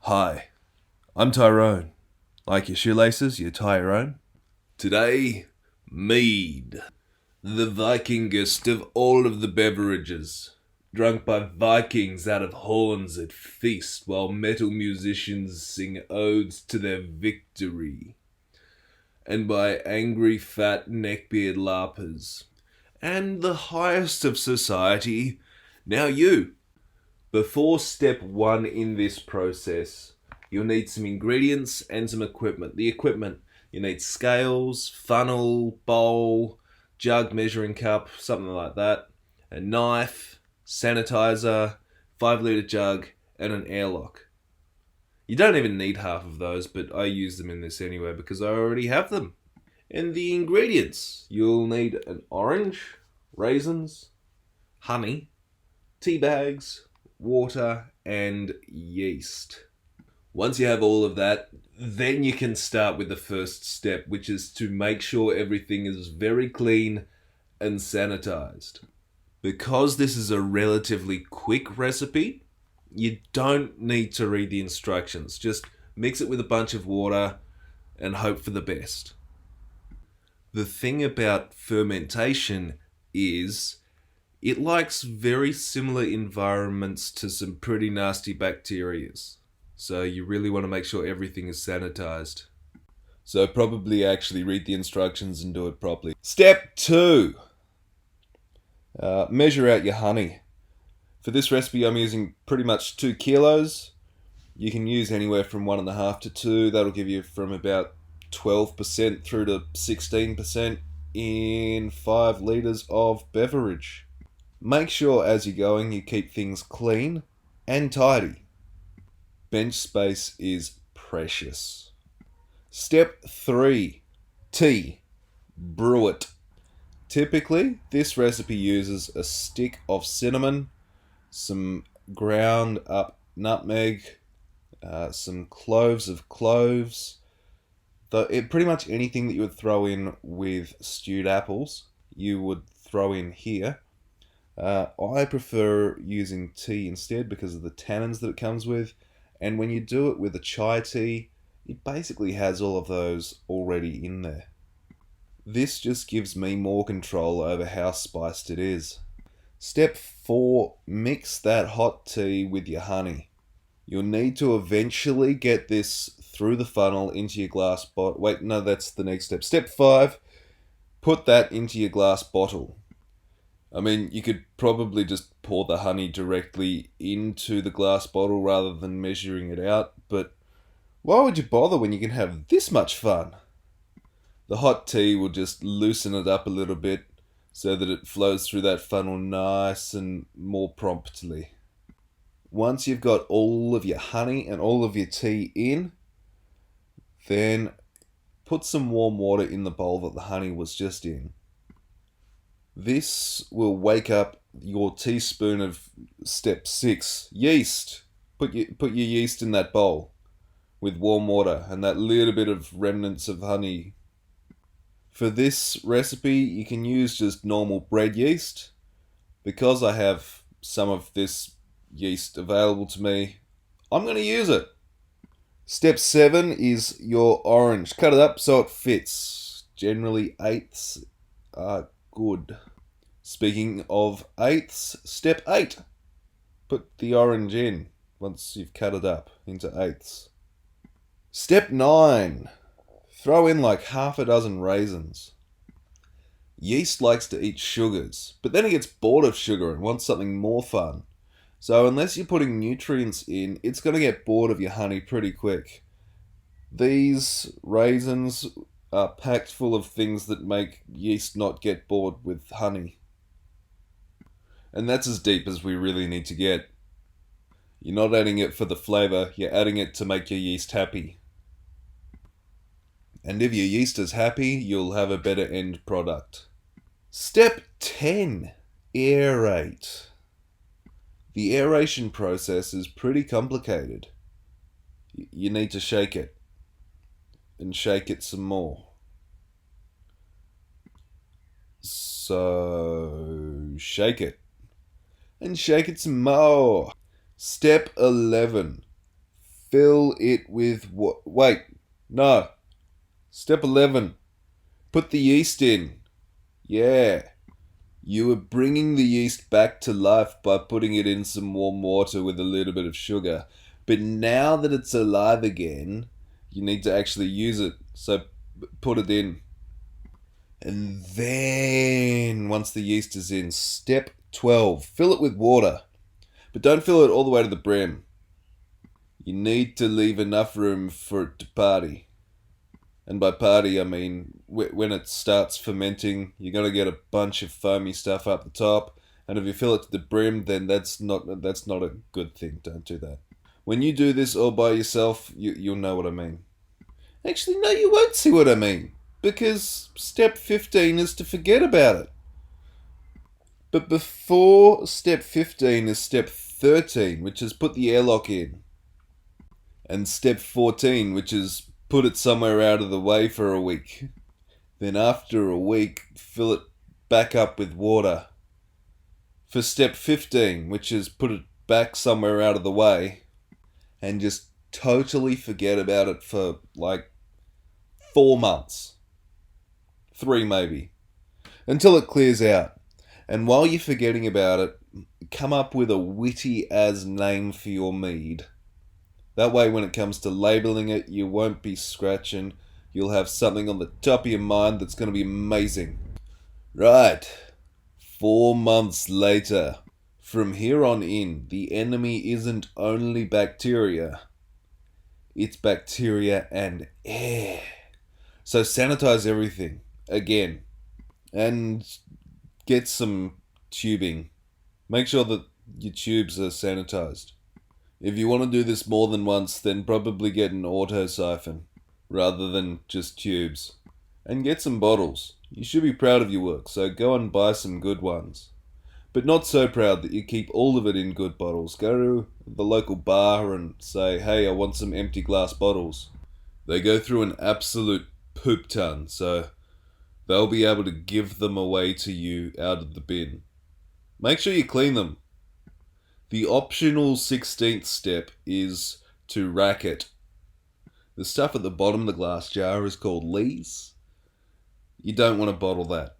Hi, I'm Tyrone. Like your shoelaces, you tie your own. Today, Mead, the Vikingest of all of the beverages. Drunk by Vikings out of horns at feast while metal musicians sing odes to their victory. And by angry fat neckbeard larpers. And the highest of society, now you. Before step one in this process, you'll need some ingredients and some equipment. The equipment, you need scales, funnel, bowl, jug, measuring cup, something like that, a knife, sanitizer, 5 litre jug, and an airlock. You don't even need half of those, but I use them in this anyway because I already have them. And the ingredients, you'll need an orange, raisins, honey, tea bags, water, and yeast. Once you have all of that, then you can start with the first step, which is to make sure everything is very clean and sanitized. Because this is a relatively quick recipe, you don't need to read the instructions. Just mix it with a bunch of water and hope for the best. The thing about fermentation is it likes very similar environments to some pretty nasty bacterias. So you really want to make sure everything is sanitized. So probably actually read the instructions and do it properly. Step 2. Measure out your honey. For this recipe I'm using pretty much 2 kilos. You can use anywhere from 1.5 to 2. That'll give you from about 12% through to 16% in 5 litres of beverage. Make sure as you're going you keep things clean and tidy. Bench space is precious. Step 3. Tea. Brew it. Typically, this recipe uses a stick of cinnamon, some ground up nutmeg, some cloves of cloves. Pretty much anything that you would throw in with stewed apples, you would throw in here. I prefer using tea instead because of the tannins that it comes with. And when you do it with a chai tea, it basically has all of those already in there. This just gives me more control over how spiced it is. Step 4, mix that hot tea with your honey. You'll need to eventually get this through the funnel into your glass bottle. Wait, no, that's the next step. Step 5, put that into your glass bottle. I mean, you could probably just pour the honey directly into the glass bottle rather than measuring it out, but why would you bother when you can have this much fun? The hot tea will just loosen it up a little bit so that it flows through that funnel nice and more promptly. Once you've got all of your honey and all of your tea in, then put some warm water in the bowl that the honey was just in. This will wake up your teaspoon of step 6, yeast. Put your yeast in that bowl with warm water and that little bit of remnants of honey. For this recipe, you can use just normal bread yeast. Because I have some of this yeast available to me, I'm going to use it. Step 7 is your orange. Cut it up so it fits. Generally, eighths are good. Speaking of eighths, step 8. Put the orange in once you've cut it up into eighths. Step 9. Throw in like half a dozen raisins. Yeast likes to eat sugars, but then it gets bored of sugar and wants something more fun. So unless you're putting nutrients in, it's going to get bored of your honey pretty quick. These raisins are packed full of things that make yeast not get bored with honey. And that's as deep as we really need to get. You're not adding it for the flavour, you're adding it to make your yeast happy. And if your yeast is happy, you'll have a better end product. Step 10. Aerate. The aeration process is pretty complicated. You need to shake it. And shake it some more. So shake it. And shake it some more. Step 11. fill it with what? Wait, no. Step 11. Put the yeast in. Yeah. You are bringing the yeast back to life by putting it in some warm water with a little bit of sugar. But now that it's alive again, you need to actually use it. So put it in. And then, once the yeast is in, step 12. Fill it with water. But don't fill it all the way to the brim. You need to leave enough room for it to party. And by party, I mean when it starts fermenting, you're going to get a bunch of foamy stuff up the top. And if you fill it to the brim, then that's not a good thing. Don't do that. When you do this all by yourself, you'll know what I mean. Actually, no, you won't see what I mean. Because step 15 is to forget about it. But before step 15 is step 13, which is put the airlock in. And step 14, which is put it somewhere out of the way for a week. Then after a week, fill it back up with water. For step 15, which is put it back somewhere out of the way. And just totally forget about it for like 4 months. 3 maybe. Until it clears out. And while you're forgetting about it, come up with a witty as name for your mead. That way when it comes to labelling it, you won't be scratching. You'll have something on the top of your mind that's going to be amazing. Right. 4 months later. From here on in, the enemy isn't only bacteria. It's bacteria and air. So sanitize everything. Again. And get some tubing. Make sure that your tubes are sanitized. If you want to do this more than once, then probably get an auto siphon rather than just tubes. And get some bottles. You should be proud of your work, so go and buy some good ones. But not so proud that you keep all of it in good bottles. Go to the local bar and say, hey, I want some empty glass bottles. They go through an absolute poop ton, so they'll be able to give them away to you out of the bin. Make sure you clean them. The optional 16th step is to rack it. The stuff at the bottom of the glass jar is called lees. You don't want to bottle that.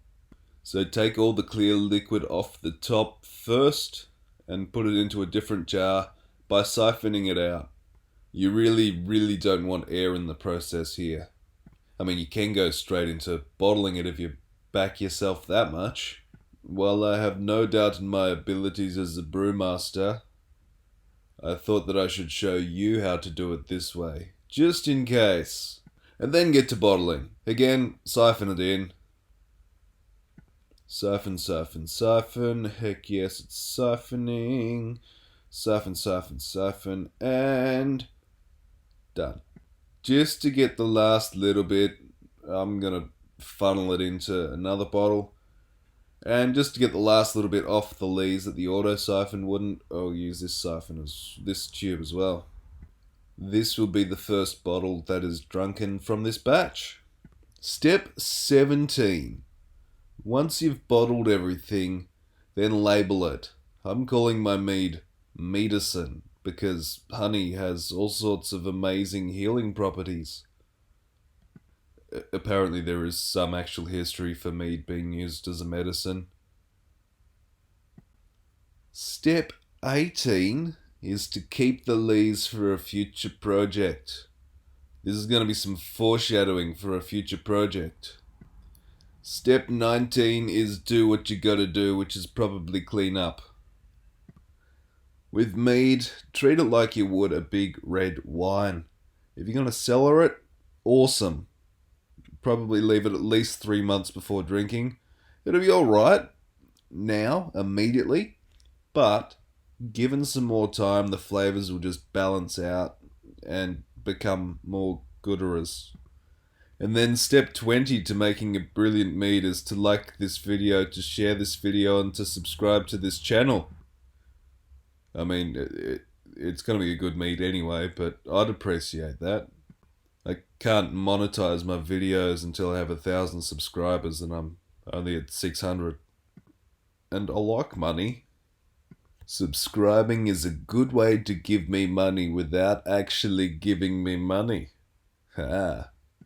So take all the clear liquid off the top first and put it into a different jar by siphoning it out. You really don't want air in the process here. I mean, you can go straight into bottling it if you back yourself that much. While I have no doubt in my abilities as a brewmaster, I thought that I should show you how to do it this way, just in case. And then get to bottling. Again, siphon it in. Siphon, siphon, siphon. Heck yes, it's siphoning. Siphon, siphon, siphon. And done. Just to get the last little bit, I'm going to funnel it into another bottle. And just to get the last little bit off the lees that the auto siphon wouldn't, I'll use this tube as well. This will be the first bottle that is drunken from this batch. Step 17. Once you've bottled everything, then label it. I'm calling my mead medicine because honey has all sorts of amazing healing properties. Apparently there is some actual history for mead being used as a medicine. Step 18 is to keep the lees for a future project. This is going to be some foreshadowing for a future project. Step 19 is do what you gotta do, which is probably clean up. With mead, treat it like you would a big red wine. If you're going to cellar it, awesome. Probably leave it at least 3 months before drinking. It'll be alright now, immediately, but given some more time, the flavours will just balance out and become more gooderers. And then step 20 to making a brilliant mead is to like this video, to share this video, and to subscribe to this channel. I mean, it's going to be a good mead anyway, but I'd appreciate that. I can't monetize my videos until I have 1,000 subscribers, and I'm only at 600. And I like money. Subscribing is a good way to give me money without actually giving me money. Ha.